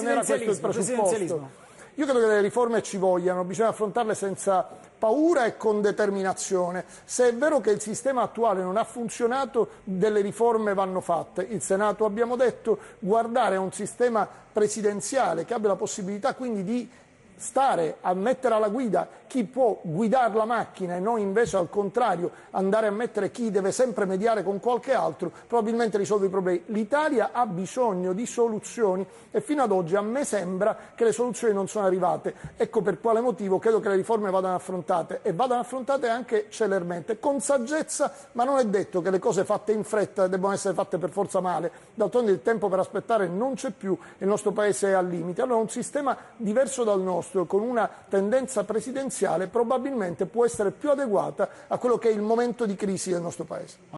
non era questo il presupposto. Io credo che le riforme ci vogliano, bisogna affrontarle senza paura e con determinazione. Se è vero che il sistema attuale non ha funzionato, delle riforme vanno fatte. Il Senato, abbiamo detto, guardare a un sistema presidenziale che abbia la possibilità quindi di stare a mettere alla guida chi può guidare la macchina e non invece al contrario andare a mettere chi deve sempre mediare con qualche altro, probabilmente risolve i problemi. L'Italia ha bisogno di soluzioni e fino ad oggi a me sembra che le soluzioni non sono arrivate. Ecco per quale motivo credo che le riforme vadano affrontate e vadano affrontate anche celermente, con saggezza, ma non è detto che le cose fatte in fretta debbano essere fatte per forza male. D'altronde il tempo per aspettare non c'è più e il nostro Paese è al limite. Allora un sistema diverso dal nostro, con una tendenza presidenziale, probabilmente può essere più adeguata a quello che è il momento di crisi del nostro Paese.